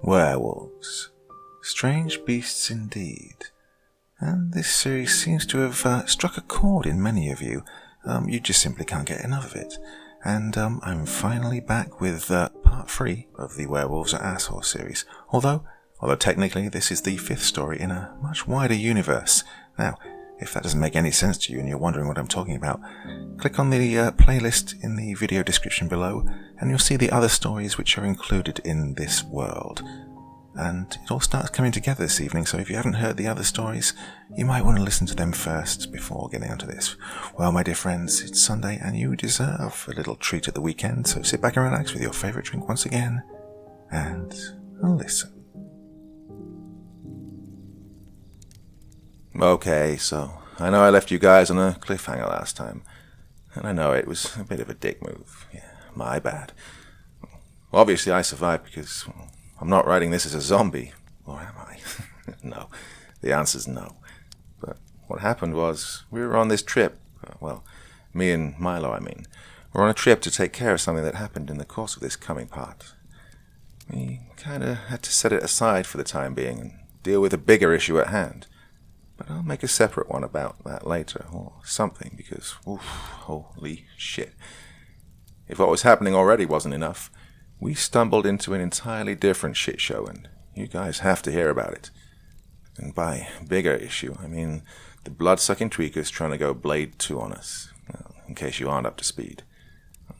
Werewolves. Strange beasts indeed. And this series seems to have struck a chord in many of you. You just simply can't get enough of it. And I'm finally back with part 3 of the Werewolves are Asshole series. Although technically this is the 5th story in a much wider universe. Now, if that doesn't make any sense to you and you're wondering what I'm talking about, click on the playlist in the video description below and you'll see the other stories which are included in this world. And it all starts coming together this evening, so if you haven't heard the other stories, you might want to listen to them first before getting onto this. Well, my dear friends, it's Sunday and you deserve a little treat at the weekend, so sit back and relax with your favourite drink once again and listen. Okay, so I know I left you guys on a cliffhanger last time, and I know it was a bit of a dick move. Yeah, my bad. Obviously I survived because I'm not writing this as a zombie, or am I? No, the answer's no. But what happened was, we were on this trip, me and Milo, we're on a trip to take care of something that happened in the course of this coming part. We kinda had to set it aside for the time being and deal with a bigger issue at hand. But I'll make a separate one about that later, or something, because, holy shit. If what was happening already wasn't enough, we stumbled into an entirely different shit show, and you guys have to hear about it. And by bigger issue, I mean the blood-sucking tweakers trying to go Blade 2 on us, in case you aren't up to speed. I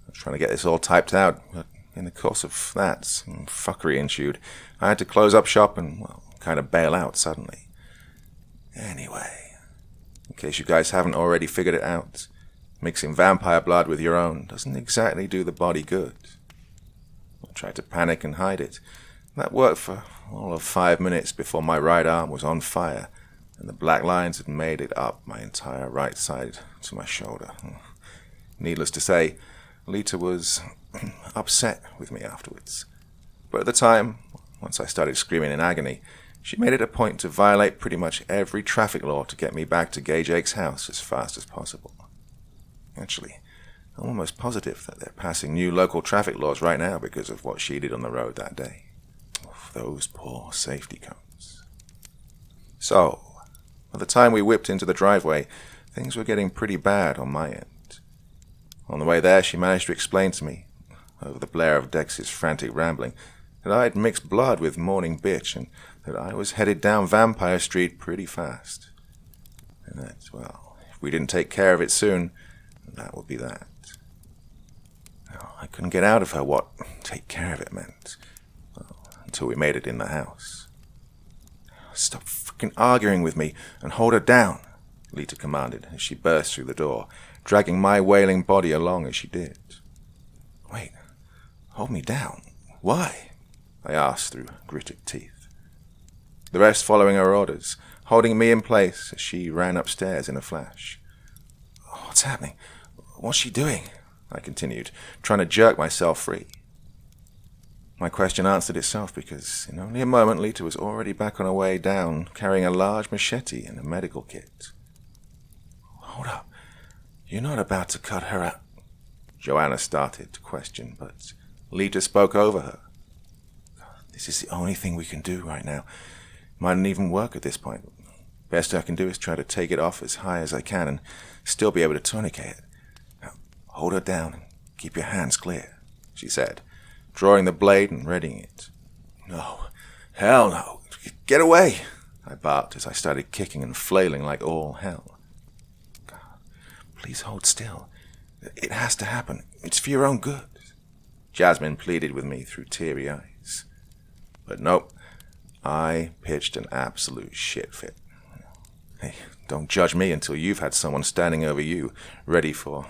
was trying to get this all typed out, but in the course of that, some fuckery ensued. I had to close up shop and, kind of bail out suddenly. Anyway, in case you guys haven't already figured it out, mixing vampire blood with your own doesn't exactly do the body good. I tried to panic and hide it. That worked for all of 5 minutes before my right arm was on fire, and the black lines had made it up my entire right side to my shoulder. Needless to say, Lita was upset with me afterwards. But at the time, once I started screaming in agony, she made it a point to violate pretty much every traffic law to get me back to Gay Jake's house as fast as possible. Actually, I'm almost positive that they're passing new local traffic laws right now because of what she did on the road that day. Those poor safety cones. So, by the time we whipped into the driveway, things were getting pretty bad on my end. On the way there, she managed to explain to me, over the blare of Dex's frantic rambling, that I had mixed blood with Morning Bitch and that I was headed down Vampire Street pretty fast. And that, if we didn't take care of it soon, that would be that. Now, I couldn't get out of her what take care of it meant, until we made it in the house. Stop fucking arguing with me and hold her down, Lita commanded as she burst through the door, dragging my wailing body along as she did. Wait, hold me down? Why? I asked through gritted teeth. The rest following her orders, holding me in place as she ran upstairs in a flash. What's happening? What's she doing? I continued, trying to jerk myself free. My question answered itself because in only a moment Lita was already back on her way down, carrying a large machete and a medical kit. Hold up. You're not about to cut her out? Joanna started to question, but Lita spoke over her. This is the only thing we can do right now. Mightn't even work at this point. Best I can do is try to take it off as high as I can and still be able to tourniquet it. Now, hold her down and keep your hands clear, she said, drawing the blade and readying it. No. Hell no. Get away, I barked as I started kicking and flailing like all hell. God, please hold still. It has to happen. It's for your own good. Jasmine pleaded with me through teary eyes. But nope. I pitched an absolute shit fit. Hey, don't judge me until you've had someone standing over you, ready for,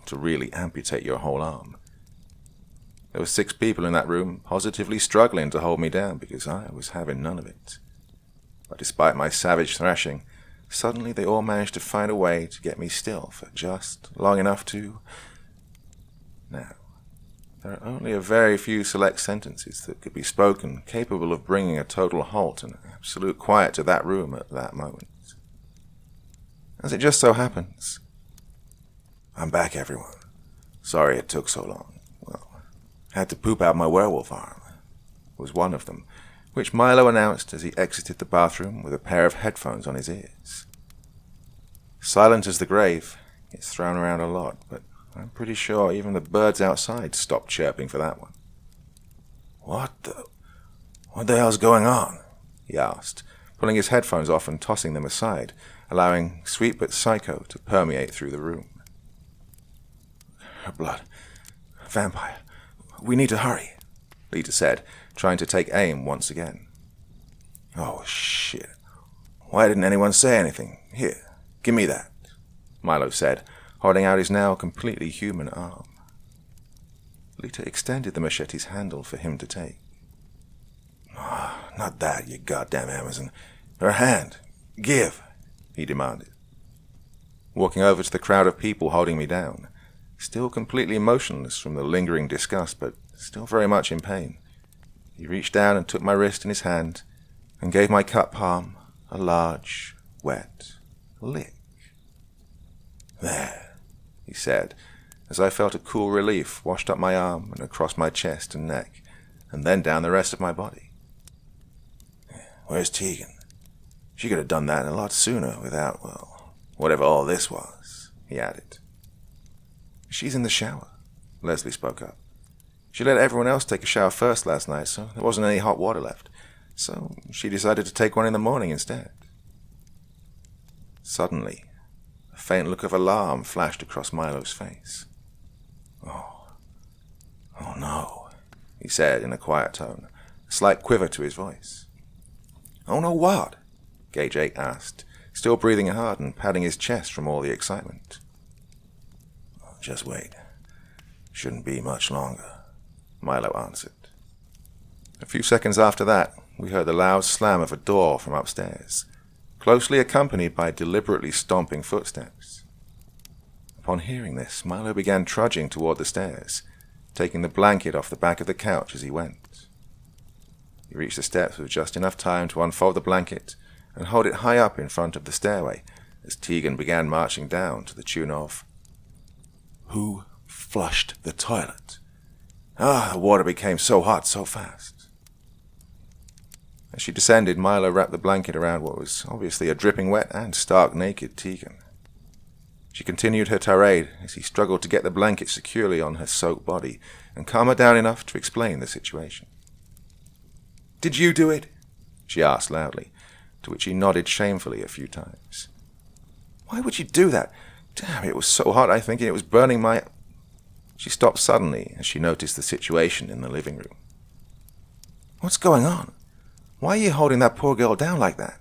to really amputate your whole arm. There were 6 people in that room, positively struggling to hold me down because I was having none of it. But despite my savage thrashing, suddenly they all managed to find a way to get me still for just long enough to... Now, there are only a very few select sentences that could be spoken capable of bringing a total halt and absolute quiet to that room at that moment. As it just so happens, I'm back, everyone. Sorry it took so long. Had to poop out my werewolf arm. was one of them, which Milo announced as he exited the bathroom with a pair of headphones on his ears. Silent as the grave, it's thrown around a lot, but I'm pretty sure even the birds outside stopped chirping for that one. What the hell's going on? He asked, pulling his headphones off and tossing them aside, allowing Sweet but Psycho to permeate through the room. Her blood. Vampire. We need to hurry, Lita said, trying to take aim once again. Oh, shit. Why didn't anyone say anything? Here, give me that, Milo said, holding out his now completely human arm. Lita extended the machete's handle for him to take. Oh, not that, you goddamn Amazon. Her hand. Give, he demanded. Walking over to the crowd of people holding me down, still completely motionless from the lingering disgust, but still very much in pain, he reached down and took my wrist in his hand and gave my cut palm a large, wet lick. There, he said, as I felt a cool relief washed up my arm and across my chest and neck, and then down the rest of my body. Where's Tegan? She could have done that a lot sooner without, well, whatever all this was, he added. She's in the shower, Leslie spoke up. She let everyone else take a shower first last night, so there wasn't any hot water left. So she decided to take one in the morning instead. Suddenly, a faint look of alarm flashed across Milo's face. Oh no, he said in a quiet tone, a slight quiver to his voice. Oh no what? Gay Jake asked, still breathing hard and patting his chest from all the excitement. Just wait. Shouldn't be much longer, Milo answered. A few seconds after that, we heard the loud slam of a door from upstairs, closely accompanied by deliberately stomping footsteps. Upon hearing this, Milo began trudging toward the stairs, taking the blanket off the back of the couch as he went. He reached the steps with just enough time to unfold the blanket and hold it high up in front of the stairway as Tegan began marching down to the tune of Who Flushed the Toilet? The water became so hot so fast. As she descended, Milo wrapped the blanket around what was obviously a dripping wet and stark naked Tegan. She continued her tirade as he struggled to get the blanket securely on her soaked body and calm her down enough to explain the situation. Did you do it? She asked loudly, to which he nodded shamefully a few times. Why would you do that? Damn, it was so hot I think it was burning my... She stopped suddenly as she noticed the situation in the living room. What's going on? Why are you holding that poor girl down like that?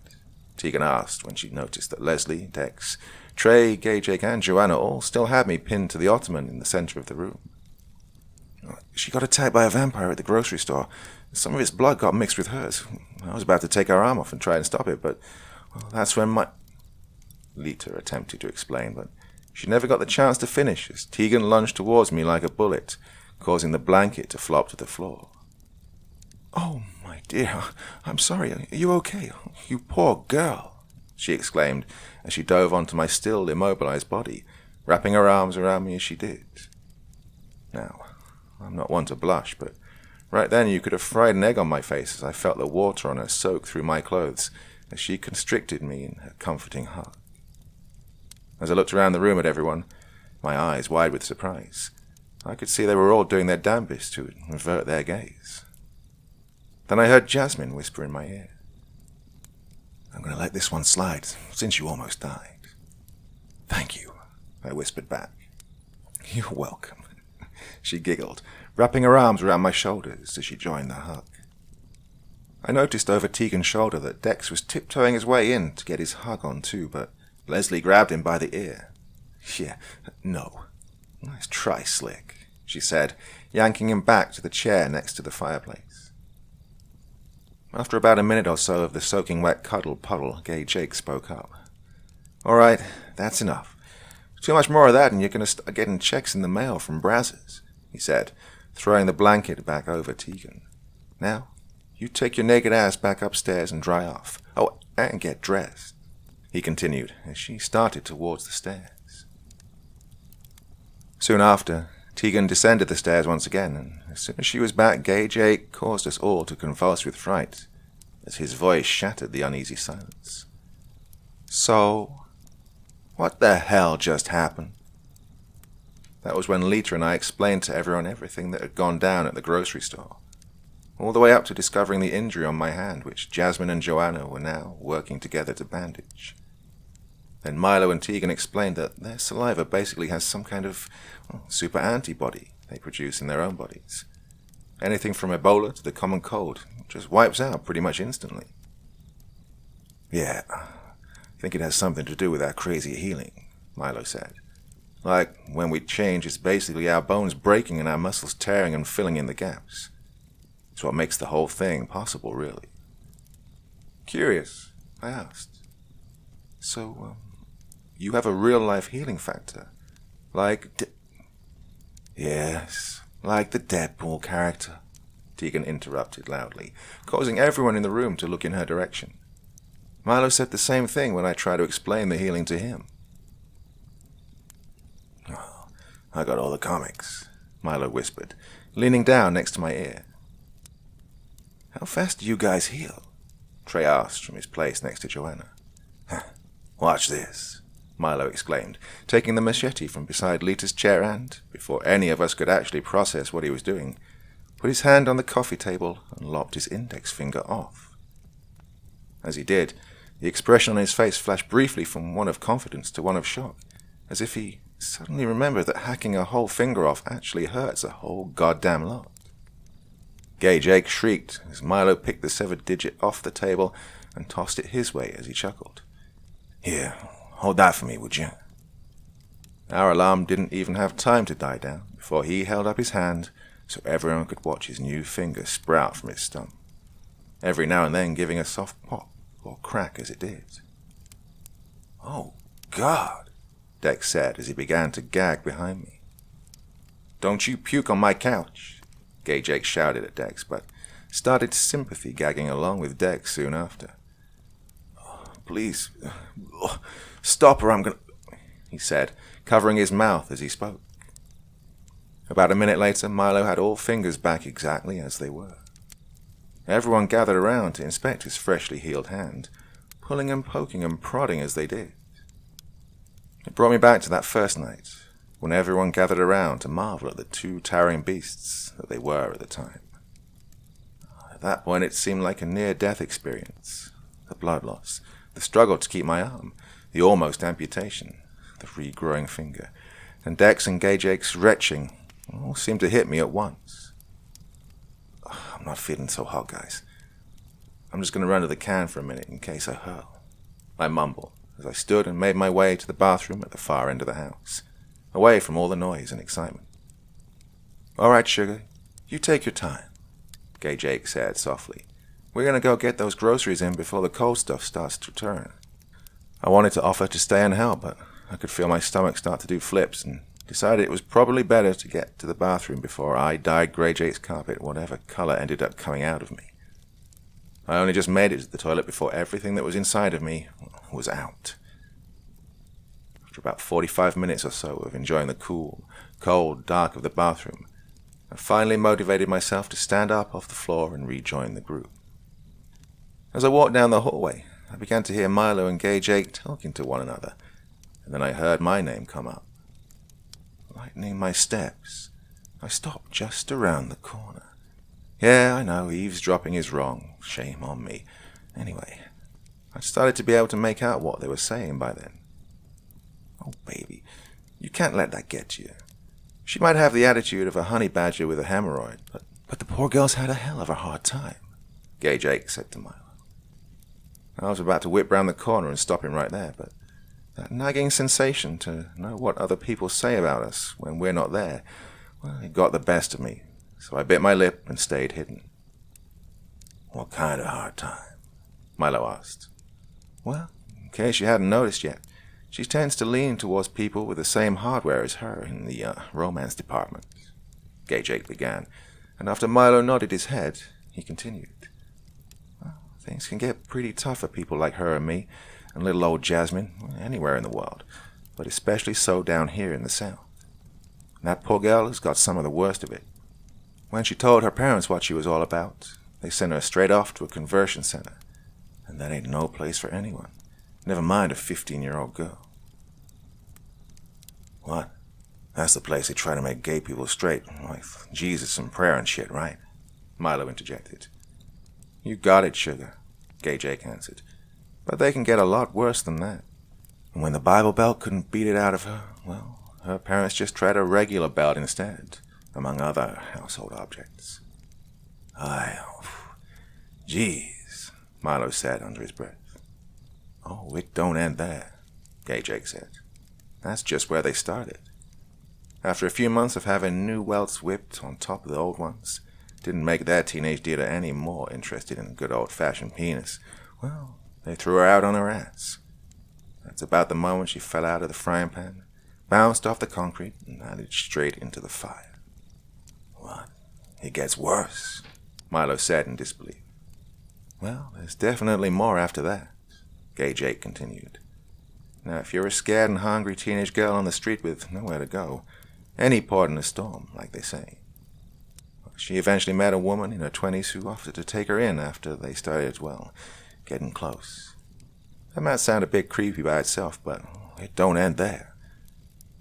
Tegan asked when she noticed that Leslie, Dex, Trey, Gay Jake, and Joanna all still had me pinned to the ottoman in the center of the room. She got attacked by a vampire at the grocery store. Some of its blood got mixed with hers. I was about to take her arm off and try and stop it, but that's when my... Lita attempted to explain, but she never got the chance to finish as Tegan lunged towards me like a bullet, causing the blanket to flop to the floor. Oh, my dear, I'm sorry. Are you okay? You poor girl, she exclaimed as she dove onto my still immobilized body, wrapping her arms around me as she did. Now, I'm not one to blush, but right then you could have fried an egg on my face as I felt the water on her soak through my clothes as she constricted me in her comforting hug. As I looked around the room at everyone, my eyes wide with surprise, I could see they were all doing their damnedest to avert their gaze. Then I heard Jasmine whisper in my ear, I'm going to let this one slide, since you almost died. Thank you, I whispered back. You're welcome, she giggled, wrapping her arms around my shoulders as she joined the hug. I noticed over Tegan's shoulder that Dex was tiptoeing his way in to get his hug on too, but Leslie grabbed him by the ear. Yeah, no. Nice try, Slick, she said, yanking him back to the chair next to the fireplace. After about a minute or so of the soaking wet cuddle puddle, Gay Jake spoke up. All right, that's enough. Too much more of that and you're going to start getting checks in the mail from Brazzers, he said, throwing the blanket back over Tegan. Now, you take your naked ass back upstairs and dry off. Oh, and get dressed, he continued as she started towards the stairs. Soon after, Tegan descended the stairs once again, and as soon as she was back, Gage Ache caused us all to convulse with fright, as his voice shattered the uneasy silence. So, what the hell just happened? That was when Lita and I explained to everyone everything that had gone down at the grocery store, all the way up to discovering the injury on my hand, which Jasmine and Joanna were now working together to bandage. Then Milo and Tegan explained that their saliva basically has some kind of super antibody they produce in their own bodies. Anything from Ebola to the common cold just wipes out pretty much instantly. Yeah, I think it has something to do with our crazy healing, Milo said. Like, when we change, it's basically our bones breaking and our muscles tearing and filling in the gaps. It's what makes the whole thing possible, really. Curious, I asked. So, you have a real-life healing factor? Like Yes, like the Deadpool character, Tegan interrupted loudly, causing everyone in the room to look in her direction. Milo said the same thing when I tried to explain the healing to him. Oh, I got all the comics, Milo whispered, leaning down next to my ear. How fast do you guys heal? Trey asked from his place next to Joanna. Watch this, Milo exclaimed, taking the machete from beside Lita's chair and, before any of us could actually process what he was doing, put his hand on the coffee table and lopped his index finger off. As he did, the expression on his face flashed briefly from one of confidence to one of shock, as if he suddenly remembered that hacking a whole finger off actually hurts a whole goddamn lot. Gage Ache shrieked as Milo picked the severed digit off the table and tossed it his way as he chuckled. Here, hold that for me, would you? Our alarm didn't even have time to die down before he held up his hand so everyone could watch his new finger sprout from its stump, every now and then giving a soft pop or crack as it did. Oh, God, Dex said as he began to gag behind me. Don't you puke on my couch, Gage Ache shouted at Dex, but started sympathy gagging along with Dex soon after. Please, stop or I'm gonna, he said, covering his mouth as he spoke. About a minute later, Milo had all fingers back exactly as they were. Everyone gathered around to inspect his freshly healed hand, pulling and poking and prodding as they did. It brought me back to that first night, when everyone gathered around to marvel at the two towering beasts that they were at the time. At that point, it seemed like a near-death experience. The blood loss, the struggle to keep my arm, the almost amputation, the regrowing finger, and Dex and Gage Ache's retching all seemed to hit me at once. I'm not feeling so hot, guys. I'm just going to run to the can for a minute in case I hurl, I mumbled as I stood and made my way to the bathroom at the far end of the house, away from all the noise and excitement. All right, sugar, you take your time, Gage Ache said softly. We're going to go get those groceries in before the cold stuff starts to turn. I wanted to offer to stay and help, but I could feel my stomach start to do flips and decided it was probably better to get to the bathroom before I dyed Gage Ache's carpet whatever color ended up coming out of me. I only just made it to the toilet before everything that was inside of me was out. After about 45 minutes or so of enjoying the cool, cold dark of the bathroom, I finally motivated myself to stand up off the floor and rejoin the group. As I walked down the hallway, I began to hear Milo and Gage Ache talking to one another, and then I heard my name come up. Lightening my steps, I stopped just around the corner. Yeah, I know, eavesdropping is wrong. Shame on me. Anyway, I'd started to be able to make out what they were saying by then. Oh, baby, you can't let that get to you. She might have the attitude of a honey badger with a hemorrhoid, but the poor girl's had a hell of a hard time, Gage Ache said to Milo. I was about to whip round the corner and stop him right there, but that nagging sensation to know what other people say about us when we're not there, well, it got the best of me, so I bit my lip and stayed hidden. What kind of hard time? Milo asked. Well, in case you hadn't noticed yet, she tends to lean towards people with the same hardware as her in the romance department, Gage Ache began, and after Milo nodded his head, he continued. Things can get pretty tough for people like her and me, and little old Jasmine, anywhere in the world, but especially so down here in the South. That poor girl has got some of the worst of it. When she told her parents what she was all about, they sent her straight off to a conversion center. And that ain't no place for anyone. Never mind a 15-year-old girl. What? That's the place they try to make gay people straight, like Jesus and prayer and shit, right? Milo interjected. You got it, sugar, Gay Jake answered. But they can get a lot worse than that. And when the Bible Belt couldn't beat it out of her, well, her parents just tried a regular belt instead, among other household objects. Jeez, Milo said under his breath. Oh, it don't end there, Gay Jake said. That's just where they started. After a few months of having new welts whipped on top of the old ones, didn't make that teenage dealer any more interested in a good old-fashioned penis. Well, they threw her out on her ass. That's about the moment she fell out of the frying pan, bounced off the concrete, and landed straight into the fire. What? It gets worse, Milo said in disbelief. Well, there's definitely more after that, Gay Jake continued. Now, if you're a scared and hungry teenage girl on the street with nowhere to go, any port in a storm, like they say. She eventually met a woman in her 20s who offered to take her in after they started, well, getting close. That might sound a bit creepy by itself, but it don't end there.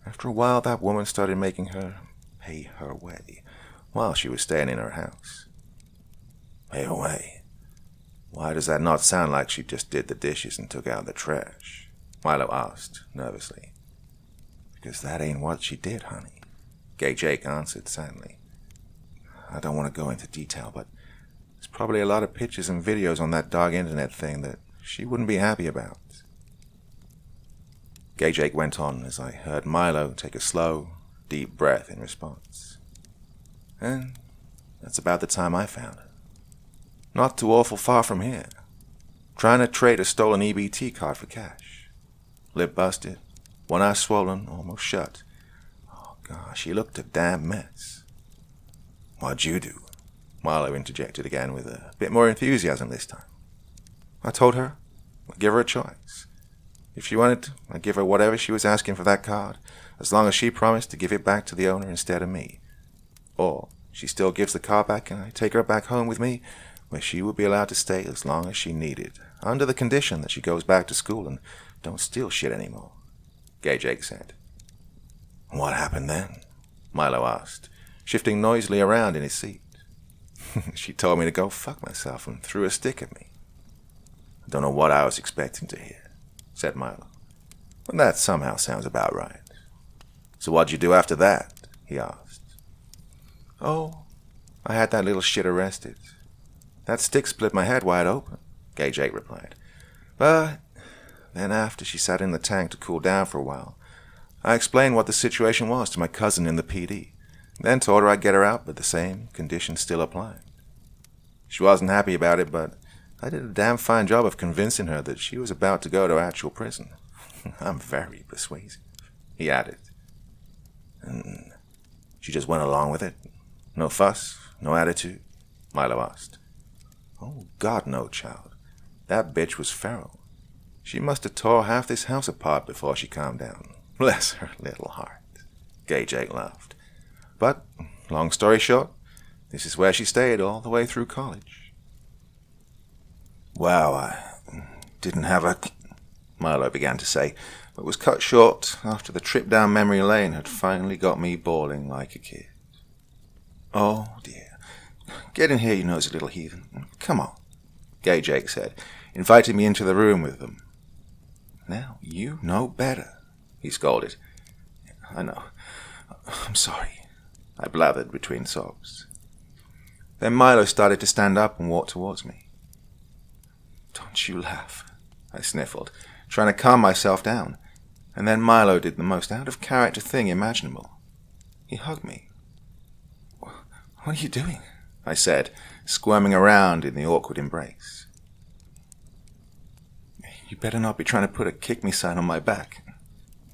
After a while, that woman started making her pay her way while she was staying in her house. Pay her way? Why does that not sound like she just did the dishes and took out the trash? Milo asked, nervously. Because that ain't what she did, honey, Gay Jake answered sadly. I don't want to go into detail, but there's probably a lot of pictures and videos on that dog internet thing that she wouldn't be happy about. Gay Jake went on as I heard Milo take a slow, deep breath in response. And that's about the time I found her. Not too awful far from here. Trying to trade a stolen EBT card for cash. Lip busted, one eye swollen, almost shut. Oh gosh, she looked a damn mess. What'd you do? Milo interjected again with a bit more enthusiasm this time. I told her I'd give her a choice. If she wanted to, I'd give her whatever she was asking for that card, as long as she promised to give it back to the owner instead of me. Or she still gives the card back and I take her back home with me, where she would be allowed to stay as long as she needed, under the condition that she goes back to school and don't steal shit anymore, Gay Jake said. What happened then? Milo asked, shifting noisily around in his seat. She told me to go fuck myself and threw a stick at me. I don't know what I was expecting to hear, said Milo, but that somehow sounds about right. So what'd you do after that? He asked. Oh, I had that little shit arrested. That stick split my head wide open, Gay Jake replied. But then after she sat in the tank to cool down for a while, I explained what the situation was to my cousin in the PD, then told her I'd get her out, but the same conditions still applied. She wasn't happy about it, but I did a damn fine job of convincing her that she was about to go to actual prison. I'm very persuasive, he added. And she just went along with it? No fuss, no attitude? Milo asked. Oh, God, no, child. That bitch was feral. She must have tore half this house apart before she calmed down. Bless her little heart. Gay Jake laughed. But, long story short, this is where she stayed all the way through college. Wow, I didn't have a... Milo began to say, but was cut short after the trip down memory lane had finally got me bawling like a kid. Oh, dear. Get in here, you nosy little heathen. Come on, Gay Jake said, inviting me into the room with them. Now you know better, he scolded. I know. I'm sorry, I blathered between sobs. Then Milo started to stand up and walk towards me. Don't you laugh, I sniffled, trying to calm myself down, and then Milo did the most out-of-character thing imaginable. He hugged me. What are you doing? I said, squirming around in the awkward embrace. You better not be trying to put a kick-me sign on my back.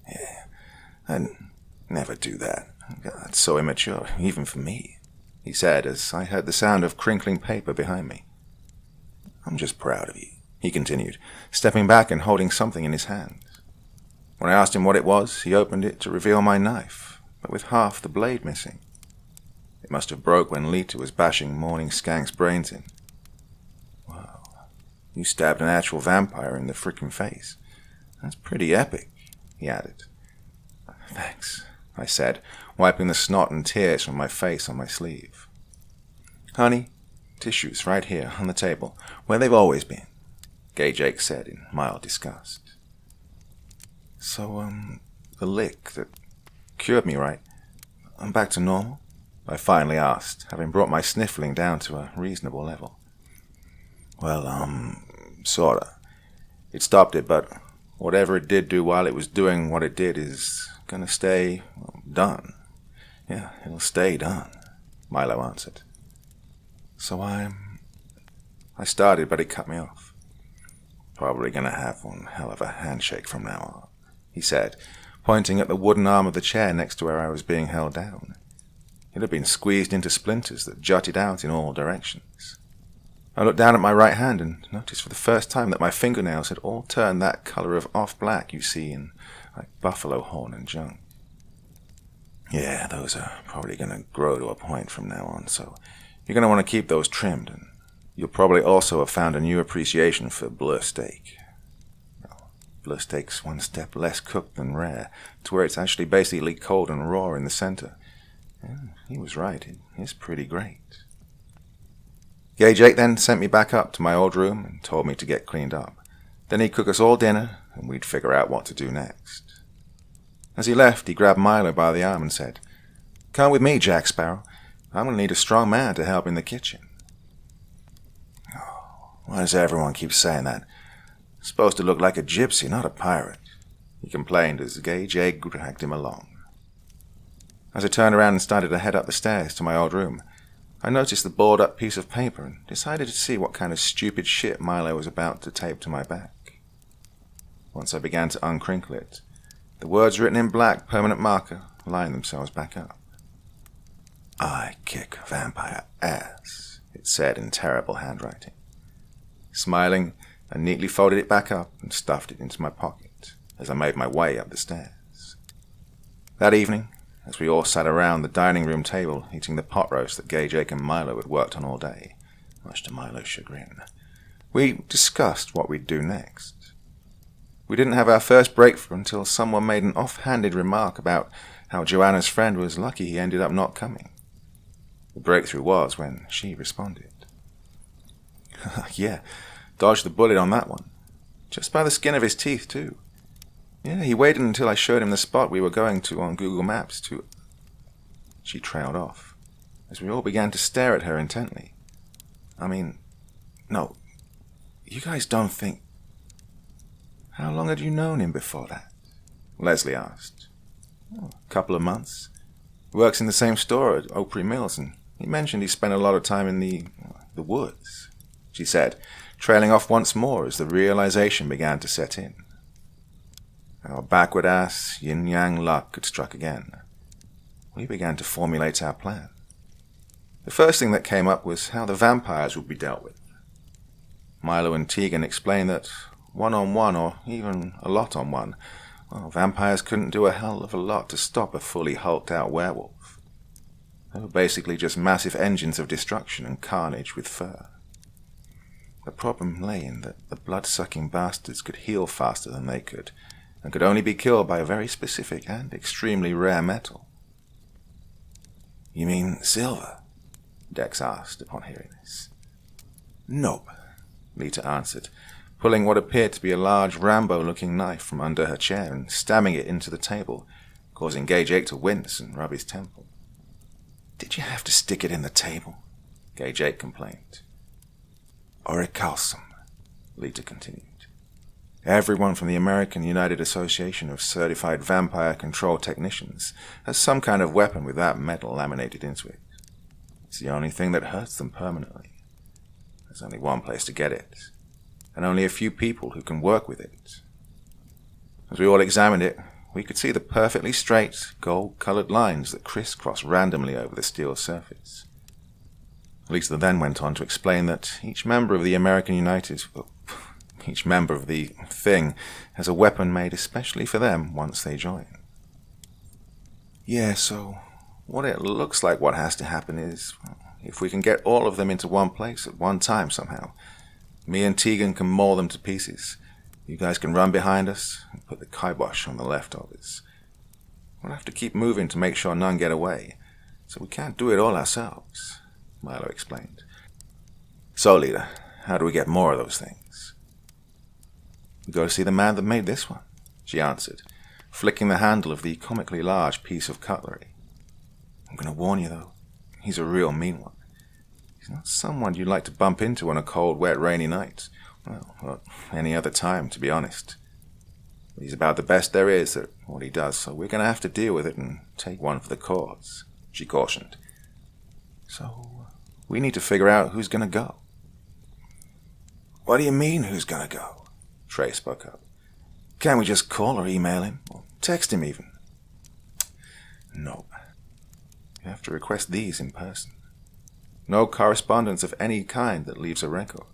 Yeah, I'd never do that. That's so immature, even for me, he said as I heard the sound of crinkling paper behind me. I'm just proud of you, he continued, stepping back and holding something in his hands. When I asked him what it was, he opened it to reveal my knife, but with half the blade missing. It must have broke when Lita was bashing Morning Skank's brains in. Wow, you stabbed an actual vampire in the frickin' face. That's pretty epic, he added. Thanks, I said, wiping the snot and tears from my face on my sleeve. Honey, tissues right here on the table, where they've always been, Gay Jake said in mild disgust. So, the lick that cured me, right? I'm back to normal? I finally asked, having brought my sniffling down to a reasonable level. Well, sorta. It stopped it, but whatever it did do while it was doing what it did is gonna stay done. Yeah, it'll stay done, Milo answered. So I started, but he cut me off. Probably gonna have one hell of a handshake from now on, he said, pointing at the wooden arm of the chair next to where I was being held down. It had been squeezed into splinters that jutted out in all directions. I looked down at my right hand and noticed for the first time that my fingernails had all turned that color of off-black you see in like buffalo horn and junk. Yeah, those are probably going to grow to a point from now on, so you're going to want to keep those trimmed, and you'll probably also have found a new appreciation for bleu steak. Well, bleu steak's one step less cooked than rare, to where it's actually basically cold and raw in the center. Yeah, he was right, it is pretty great. Gay Jake then sent me back up to my old room and told me to get cleaned up. Then he'd cook us all dinner, and we'd figure out what to do next. As he left, he grabbed Milo by the arm and said, "Come with me, Jack Sparrow. I'm going to need a strong man to help in the kitchen." Oh, why does everyone keep saying that? I'm supposed to look like a gypsy, not a pirate, he complained as Gay Jake dragged him along. As I turned around and started to head up the stairs to my old room, I noticed the board-up piece of paper and decided to see what kind of stupid shit Milo was about to tape to my back. Once I began to uncrinkle it, the words written in black permanent marker lined themselves back up. "I kick vampire ass," it said in terrible handwriting. Smiling, I neatly folded it back up and stuffed it into my pocket as I made my way up the stairs. That evening, as we all sat around the dining room table eating the pot roast that Gay Jake and Milo had worked on all day, much to Milo's chagrin, we discussed what we'd do next. We didn't have our first breakthrough until someone made an offhanded remark about how Joanna's friend was lucky he ended up not coming. The breakthrough was when she responded. Yeah, dodged the bullet on that one. Just by the skin of his teeth, too. Yeah, he waited until I showed him the spot we were going to on Google Maps to... She trailed off, as we all began to stare at her intently. I mean, no, you guys don't think... How long had you known him before that? Leslie asked. Oh, a couple of months. He works in the same store at Opry Mills, and he mentioned he spent a lot of time in the woods, she said, trailing off once more as the realization began to set in. Our backward-ass, yin-yang luck had struck again. We began to formulate our plan. The first thing that came up was how the vampires would be dealt with. Milo and Tegan explained that one-on-one, or even a lot-on-one, well, vampires couldn't do a hell of a lot to stop a fully hulked-out werewolf. They were basically just massive engines of destruction and carnage with fur. The problem lay in that the blood-sucking bastards could heal faster than they could, and could only be killed by a very specific and extremely rare metal. "You mean silver?" Dex asked upon hearing this. "Nope," Lita answered, pulling what appeared to be a large Rambo-looking knife from under her chair and stabbing it into the table, causing Gay Jake to wince and rub his temple. "Did you have to stick it in the table?" Gay Jake complained. "Orichalcum," Lita continued. "Everyone from the American United Association of Certified Vampire Control Technicians has some kind of weapon with that metal laminated into it. It's the only thing that hurts them permanently. There's only one place to get it, and only a few people who can work with it. As we all examined it, we could see the perfectly straight, gold-colored lines that crisscross randomly over the steel surface." Lisa then went on to explain that each member of the Thing has a weapon made especially for them once they join. Yeah, so what it looks like what has to happen is, if we can get all of them into one place at one time somehow, me and Tegan can maul them to pieces. You guys can run behind us and put the kibosh on the leftovers. We'll have to keep moving to make sure none get away, so we can't do it all ourselves, Milo explained. So, leader, how do we get more of those things? We go to see the man that made this one, she answered, flicking the handle of the comically large piece of cutlery. I'm going to warn you, though, he's a real mean one. He's not someone you'd like to bump into on a cold, wet, rainy night. Well, any other time, to be honest. He's about the best there is at what he does, so we're going to have to deal with it and take one for the cause, she cautioned. So, we need to figure out who's going to go. What do you mean, who's going to go? Trey spoke up. Can't we just call or email him? Or text him even? No. You have to request these in person. No correspondence of any kind that leaves a record.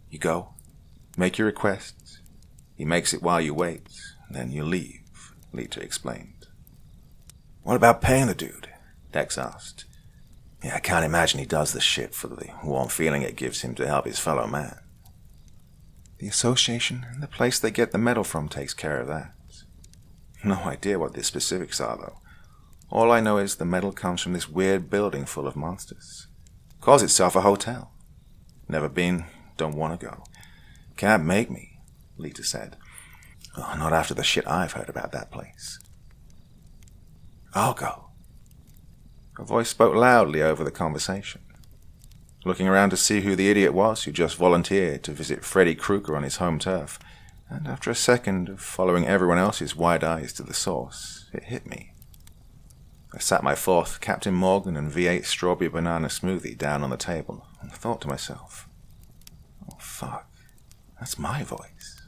You go, make your requests. He makes it while you wait, then you leave, Lita explained. What about paying the dude? Dex asked. Yeah, I can't imagine he does the shit for the warm feeling it gives him to help his fellow man. The association and the place they get the metal from takes care of that. No idea what the specifics are, though. All I know is the metal comes from this weird building full of monsters. Calls itself a hotel. Never been, don't want to go. Can't make me, Lita said. Oh, not after the shit I've heard about that place. I'll go. Her voice spoke loudly over the conversation. Looking around to see who the idiot was who just volunteered to visit Freddy Krueger on his home turf, and after a second of following everyone else's wide eyes to the source, it hit me. I sat my fourth Captain Morgan and V8 strawberry banana smoothie down on the table and thought to myself, oh fuck, that's my voice.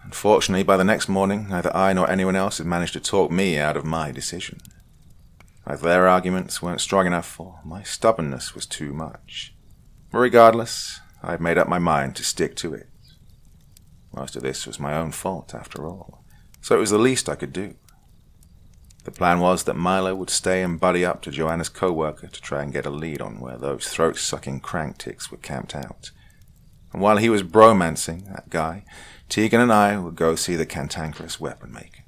Unfortunately, by the next morning, neither I nor anyone else had managed to talk me out of my decision. Either their arguments weren't strong enough, or my stubbornness was too much. But regardless, I had made up my mind to stick to it. Most of this was my own fault, after all, so it was the least I could do. The plan was that Milo would stay and buddy up to Joanna's co-worker to try and get a lead on where those throat-sucking crank ticks were camped out. And while he was bromancing that guy, Tegan and I would go see the cantankerous weapon maker.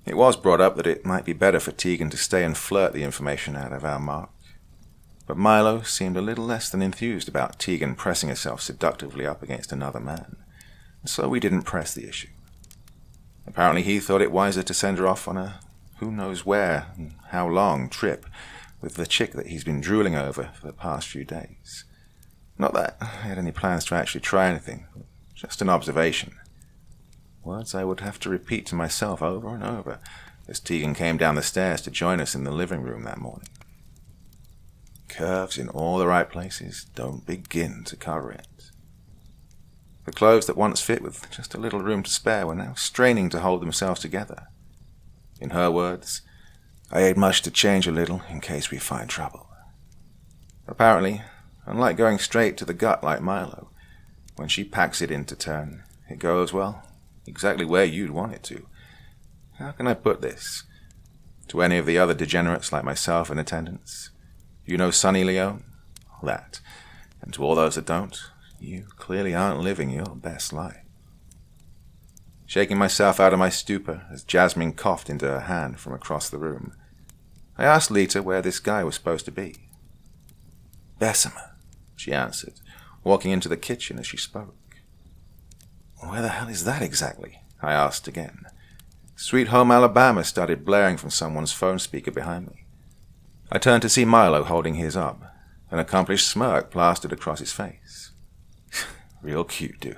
It was brought up that it might be better for Tegan to stay and flirt the information out of our Mark. But Milo seemed a little less than enthused about Tegan pressing herself seductively up against another man, and so we didn't press the issue. Apparently he thought it wiser to send her off on a who-knows-where and how-long trip with the chick that he's been drooling over for the past few days. Not that I had any plans to actually try anything, just an observation. Words I would have to repeat to myself over and over as Tegan came down the stairs to join us in the living room that morning. Curves in all the right places don't begin to cover it. The clothes that once fit with just a little room to spare were now straining to hold themselves together. In her words, I ate much to change a little in case we find trouble. Apparently, unlike going straight to the gut like Milo, when she packs it in to turn, it goes, well, exactly where you'd want it to. How can I put this? To any of the other degenerates like myself in attendance, you know Sonny Leone? That. And to all those that don't, you clearly aren't living your best life. Shaking myself out of my stupor as Jasmine coughed into her hand from across the room, I asked Lita where this guy was supposed to be. Bessemer, she answered, walking into the kitchen as she spoke. Where the hell is that exactly? I asked again. Sweet Home Alabama started blaring from someone's phone speaker behind me. I turned to see Milo holding his up, an accomplished smirk plastered across his face. Real cute, dude,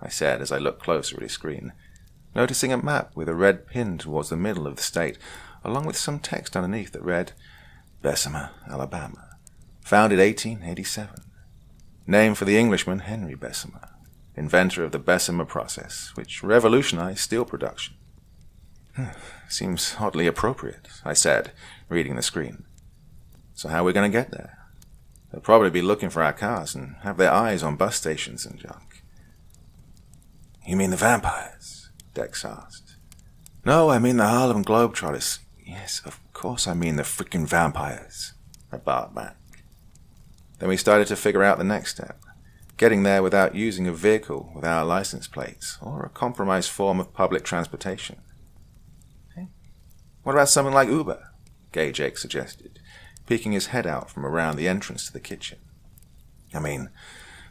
I said as I looked closer at his screen, noticing a map with a red pin towards the middle of the state, along with some text underneath that read, Bessemer, Alabama, founded 1887. Name for the Englishman Henry Bessemer, inventor of the Bessemer process, which revolutionized steel production. Seems oddly appropriate, I said, reading the screen. So how are we going to get there? They'll probably be looking for our cars and have their eyes on bus stations and junk. You mean the vampires? Dex asked. No, I mean the Harlem Globetrotters. Yes, of course I mean the freaking vampires, I barked back. Then we started to figure out the next step. Getting there without using a vehicle with our license plates, or a compromised form of public transportation. Hey, what about something like Uber? Gay Jake suggested, peeking his head out from around the entrance to the kitchen. I mean,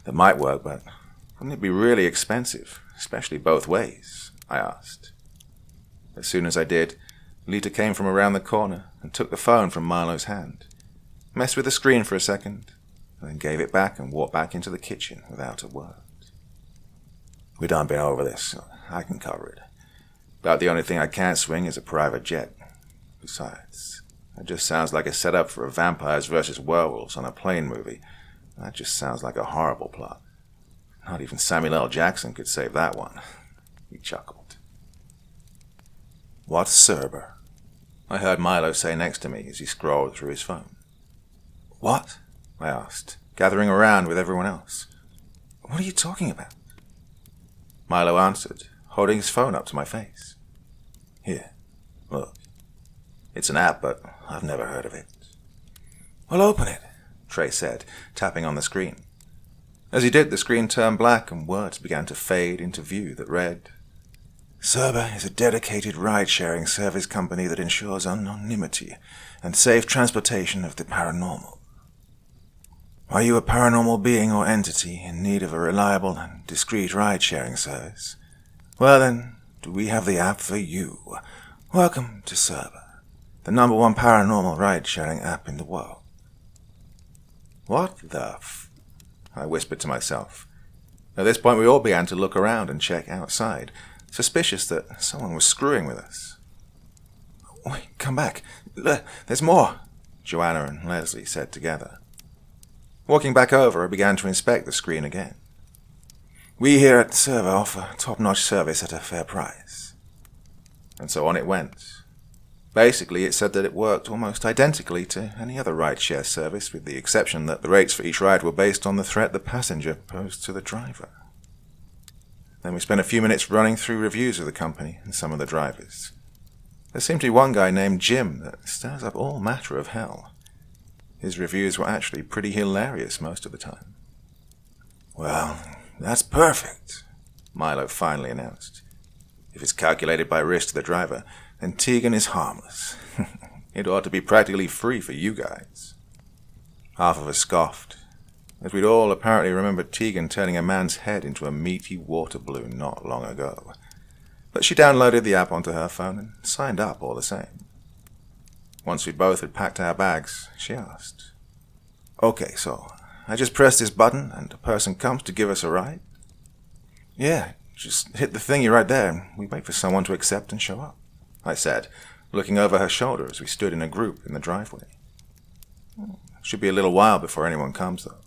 that might work, but wouldn't it be really expensive, especially both ways? I asked. As soon as I did, Lita came from around the corner and took the phone from Milo's hand, messed with the screen for a second, and then gave it back and walked back into the kitchen without a word. We done been over this, so I can cover it. About the only thing I can't swing is a private jet. Besides, that just sounds like a setup for a vampires versus werewolves on a plane movie. That just sounds like a horrible plot. Not even Samuel L. Jackson could save that one. He chuckled. What's Cerber? I heard Milo say next to me as he scrolled through his phone. What? I asked, gathering around with everyone else. What are you talking about? Milo answered, holding his phone up to my face. Here, look. It's an app, but I've never heard of it. Well, open it, Trey said, tapping on the screen. As he did, the screen turned black and words began to fade into view that read, Cerber is a dedicated ride-sharing service company that ensures anonymity and safe transportation of the paranormal. Are you a paranormal being or entity in need of a reliable and discreet ride-sharing service? Well then, do we have the app for you? Welcome to Cerber, the #1 paranormal ride-sharing app in the world. What the I whispered to myself. At this point we all began to look around and check outside, suspicious that someone was screwing with us. Wait, come back. There's more, Joanna and Leslie said together. Walking back over, I began to inspect the screen again. We here at Cerber offer top-notch service at a fair price. And so on it went. Basically, it said that it worked almost identically to any other ride-share service, with the exception that the rates for each ride were based on the threat the passenger posed to the driver. Then we spent a few minutes running through reviews of the company and some of the drivers. There seemed to be one guy named Jim that stirs up all matter of hell. His reviews were actually pretty hilarious most of the time. Well, that's perfect, Milo finally announced. If it's calculated by risk to the driver, then Tegan is harmless. It ought to be practically free for you guys. Half of us scoffed, as we'd all apparently remembered Tegan turning a man's head into a meaty water balloon not long ago. But she downloaded the app onto her phone and signed up all the same. Once we both had packed our bags, she asked, Okay, so I just press this button and a person comes to give us a ride? Yeah, just hit the thingy right there and we wait for someone to accept and show up, I said, looking over her shoulder as we stood in a group in the driveway. Should be a little while before anyone comes, though.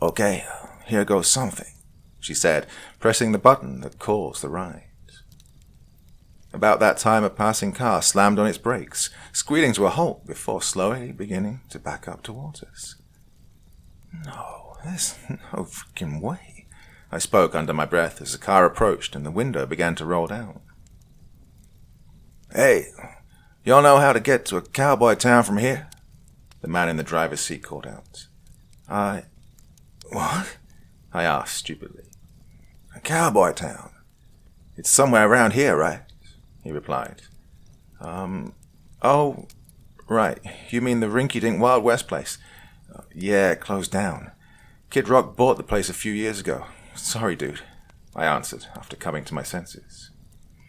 Okay, here goes something, she said, pressing the button that calls the ride. About that time, a passing car slammed on its brakes, squealing to a halt before slowly beginning to back up towards us. No, there's no freaking way, I spoke under my breath as the car approached and the window began to roll down. Hey, y'all know how to get to a cowboy town from here? The man in the driver's seat called out. What? I asked stupidly. A cowboy town. It's somewhere around here, right? He replied. Oh, right. You mean the rinky-dink Wild West place? Yeah, it closed down. Kid Rock bought the place a few years ago. Sorry, dude, I answered after coming to my senses.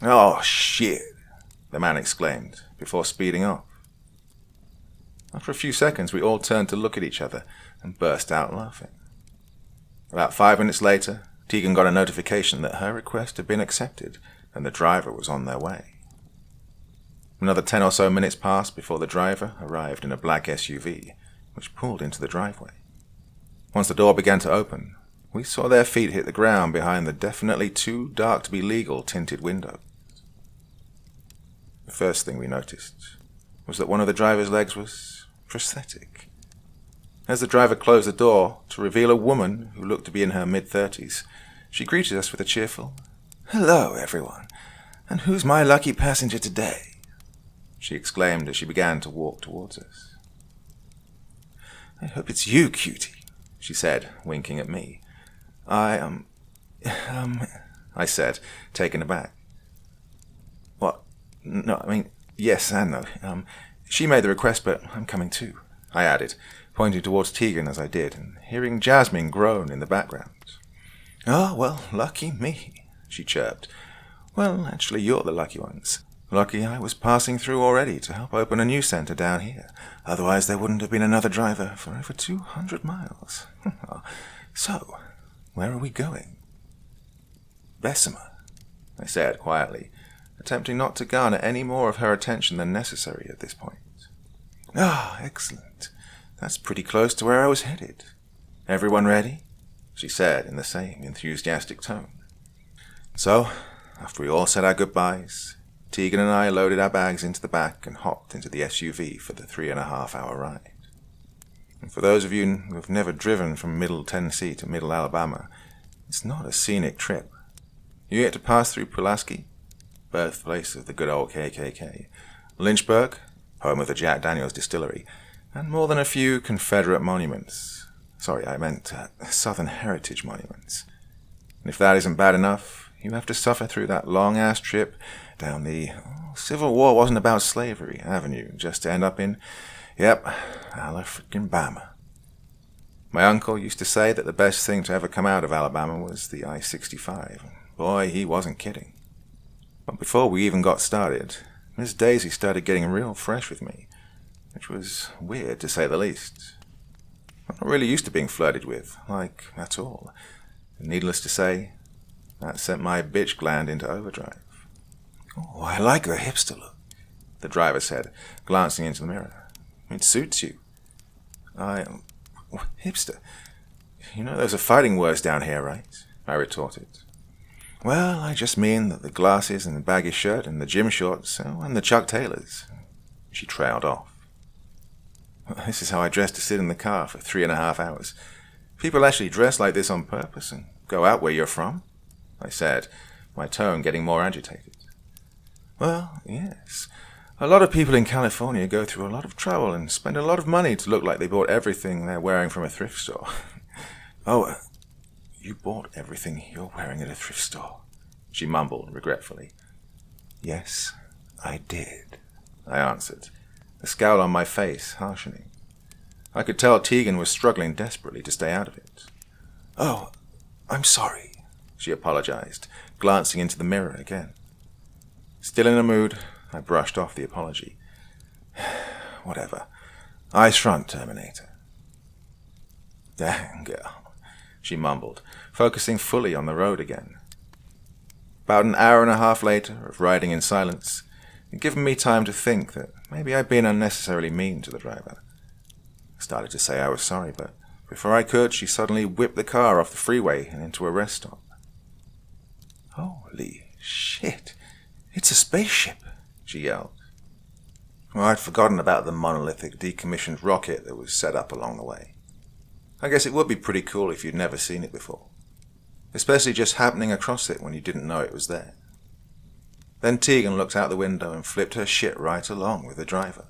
Oh, shit, the man exclaimed before speeding off. After a few seconds, we all turned to look at each other and burst out laughing. About 5 minutes later, Tegan got a notification that her request had been accepted and the driver was on their way. Another 10 or so minutes passed before the driver arrived in a black SUV, which pulled into the driveway. Once the door began to open, we saw their feet hit the ground behind the definitely too dark to be legal tinted windows. The first thing we noticed was that one of the driver's legs was prosthetic. As the driver closed the door to reveal a woman who looked to be in her mid-30s, she greeted us with a cheerful, "Hello, everyone. And who's my lucky passenger today?" she exclaimed as she began to walk towards us. "I hope it's you, cutie," she said, winking at me. I said, taken aback. "What? No, I mean, yes and no. She made the request, but I'm coming too," I added, pointing towards Tegan as I did, and hearing Jasmine groan in the background. "Oh, well, lucky me," she chirped. "Well, actually, you're the lucky ones. Lucky I was passing through already to help open a new center down here. Otherwise, there wouldn't have been another driver for over 200 miles. So, where are we going?" "Bessemer," I said quietly, attempting not to garner any more of her attention than necessary at this point. "Ah, excellent. That's pretty close to where I was headed. Everyone ready?" she said in the same enthusiastic tone. So, after we all said our goodbyes, Tegan and I loaded our bags into the back and hopped into the SUV for the 3.5-hour ride. And for those of you who have never driven from Middle Tennessee to Middle Alabama, it's not a scenic trip. You get to pass through Pulaski, birthplace of the good old KKK, Lynchburg, home of the Jack Daniels distillery, and more than a few Confederate monuments. Sorry, I meant Southern heritage monuments. And if that isn't bad enough, you have to suffer through that long-ass trip down the Civil War wasn't about slavery avenue, just to end up in, Alabama. My uncle used to say that the best thing to ever come out of Alabama was the I-65. Boy, he wasn't kidding. But before we even got started, Miss Daisy started getting real fresh with me, which was weird to say the least. I'm not really used to being flirted with, at all. And needless to say, that sent my bitch gland into overdrive. "Oh, I like the hipster look," the driver said, glancing into the mirror. "It suits you." Hipster? You know those are fighting words down here, right?" I retorted. "Well, I just mean that the glasses and the baggy shirt and the gym shorts and the Chuck Taylors." She trailed off. "This is how I dress to sit in the car for 3.5 hours. People actually dress like this on purpose and go out where you're from?" I said, my tone getting more agitated. "Well, yes. A lot of people in California go through a lot of trouble and spend a lot of money to look like they bought everything they're wearing from a thrift store." "Oh, you bought everything you're wearing at a thrift store," she mumbled regretfully. "Yes, I did," I answered, the scowl on my face harshening. I could tell Tegan was struggling desperately to stay out of it. "Oh, I'm sorry," she apologized, glancing into the mirror again. Still in a mood, I brushed off the apology. "Whatever. Ice front, Terminator." "Dang girl," she mumbled, focusing fully on the road again. About an hour and a half later of riding in silence, it given me time to think that maybe I'd been unnecessarily mean to the driver. I started to say I was sorry, but before I could, she suddenly whipped the car off the freeway and into a rest stop. "Holy shit, it's a spaceship," she yelled. Well, I'd forgotten about the monolithic decommissioned rocket that was set up along the way. I guess it would be pretty cool if you'd never seen it before, especially just happening across it when you didn't know it was there. Then Tegan looked out the window and flipped her shit right along with the driver.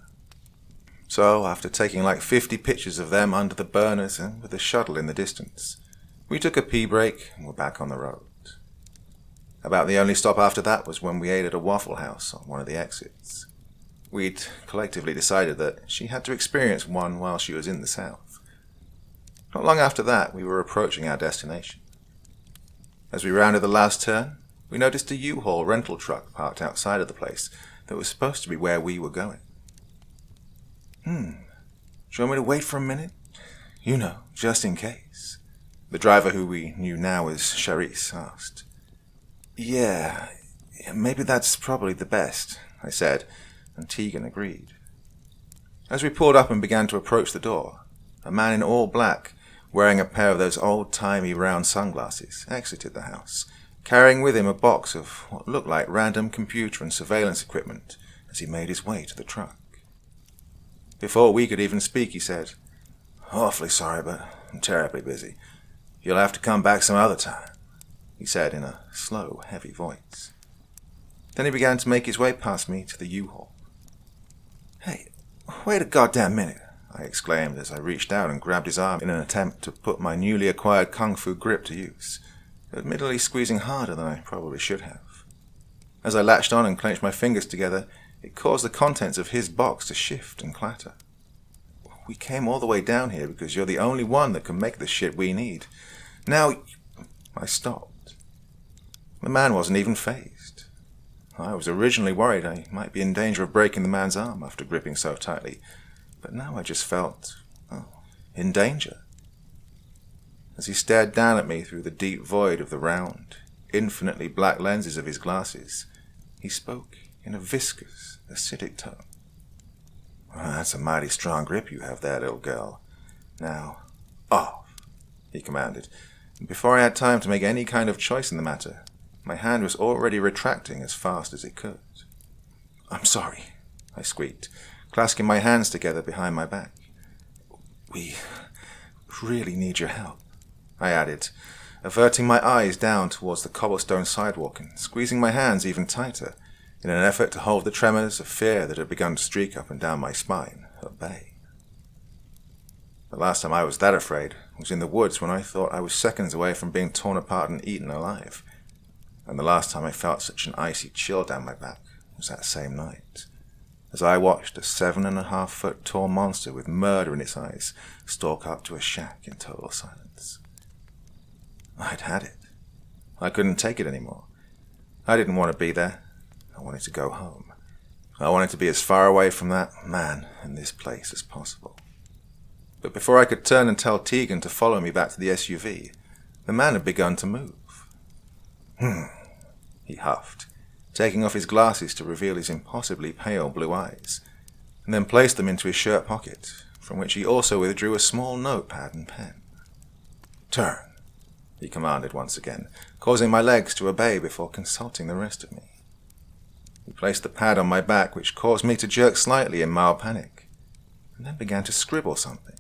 So, after taking like 50 pictures of them under the burners and with the shuttle in the distance, we took a pee break and were back on the road. About the only stop after that was when we ate at a Waffle House on one of the exits. We'd collectively decided that she had to experience one while she was in the South. Not long after that, we were approaching our destination. As we rounded the last turn, we noticed a U-Haul rental truck parked outside of the place that was supposed to be where we were going. Do you want me to wait for a minute? You know, just in case. The driver, who we knew now as Charisse, asked. Yeah, maybe that's probably the best, I said, and Tegan agreed. As we pulled up and began to approach the door, a man in all black, wearing a pair of those old-timey round sunglasses, exited the house, carrying with him a box of what looked like random computer and surveillance equipment as he made his way to the truck. Before we could even speak, he said, "Awfully sorry, but I'm terribly busy. You'll have to come back some other time," he said in a slow, heavy voice. Then he began to make his way past me to the U-Haul. "Hey, wait a goddamn minute," I exclaimed as I reached out and grabbed his arm in an attempt to put my newly acquired kung fu grip to use, admittedly squeezing harder than I probably should have. As I latched on and clenched my fingers together, it caused the contents of his box to shift and clatter. "We came all the way down here because you're the only one that can make the shit we need. Now..." I stopped. The man wasn't even fazed. I was originally worried I might be in danger of breaking the man's arm after gripping so tightly, but now I just felt, in danger. As he stared down at me through the deep void of the round, infinitely black lenses of his glasses, he spoke in a viscous, acidic tone. "That's a mighty strong grip you have there, little girl. Now, off," he commanded. And before I had time to make any kind of choice in the matter, my hand was already retracting as fast as it could. "I'm sorry," I squeaked, clasping my hands together behind my back. "We really need your help," I added, averting my eyes down towards the cobblestone sidewalk and squeezing my hands even tighter in an effort to hold the tremors of fear that had begun to streak up and down my spine at bay. The last time I was that afraid was in the woods when I thought I was seconds away from being torn apart and eaten alive. And the last time I felt such an icy chill down my back was that same night, as I watched a 7.5-foot tall monster with murder in its eyes stalk up to a shack in total silence. I'd had it. I couldn't take it anymore. I didn't want to be there. I wanted to go home. I wanted to be as far away from that man and this place as possible. But before I could turn and tell Tegan to follow me back to the SUV, the man had begun to move. He huffed, taking off his glasses to reveal his impossibly pale blue eyes, and then placed them into his shirt pocket, from which he also withdrew a small notepad and pen. "Turn," he commanded once again, causing my legs to obey before consulting the rest of me. He placed the pad on my back, which caused me to jerk slightly in mild panic, and then began to scribble something.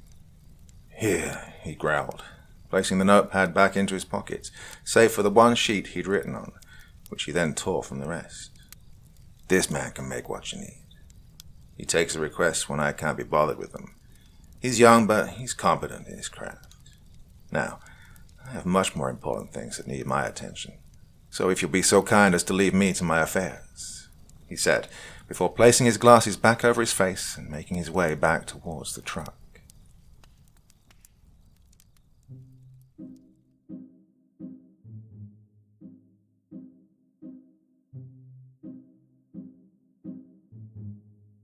"Here," he growled, placing the notepad back into his pocket, save for the one sheet he'd written on, which he then tore from the rest. "This man can make what you need. He takes a request when I can't be bothered with them. He's young, but he's competent in his craft. Now, I have much more important things that need my attention, so if you'll be so kind as to leave me to my affairs," he said, before placing his glasses back over his face and making his way back towards the truck.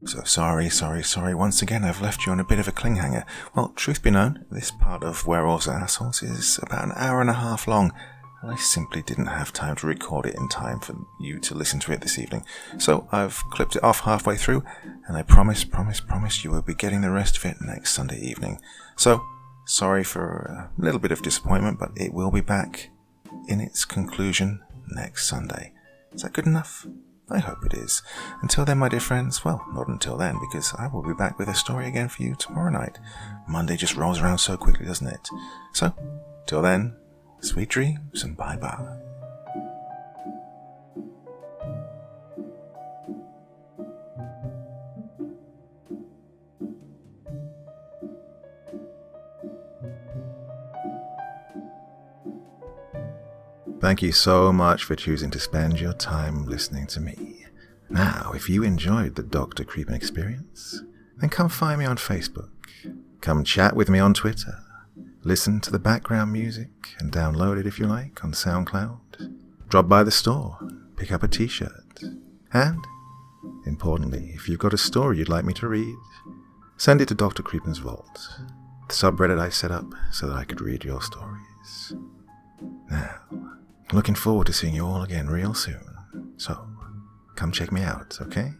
So sorry, once again I've left you on a bit of a clinghanger. Well, truth be known, this part of Werewolves Are Assholes is about an hour and a half long, and I simply didn't have time to record it in time for you to listen to it this evening. So I've clipped it off halfway through, and I promise you will be getting the rest of it next Sunday evening. So, sorry for a little bit of disappointment, but it will be back in its conclusion next Sunday. Is that good enough? I hope it is. Until then, my dear friends, well, not until then, because I will be back with a story again for you tomorrow night. Monday just rolls around so quickly, doesn't it? So, till then, sweet dreams and bye-bye. Thank you so much for choosing to spend your time listening to me. Now, if you enjoyed the Dr. Creepen experience, then come find me on Facebook. Come chat with me on Twitter. Listen to the background music and download it if you like on SoundCloud. Drop by the store, pick up a t-shirt. And, importantly, if you've got a story you'd like me to read, send it to Dr. Creepen's Vault, the subreddit I set up so that I could read your stories. Now, looking forward to seeing you all again real soon. So, come check me out, okay?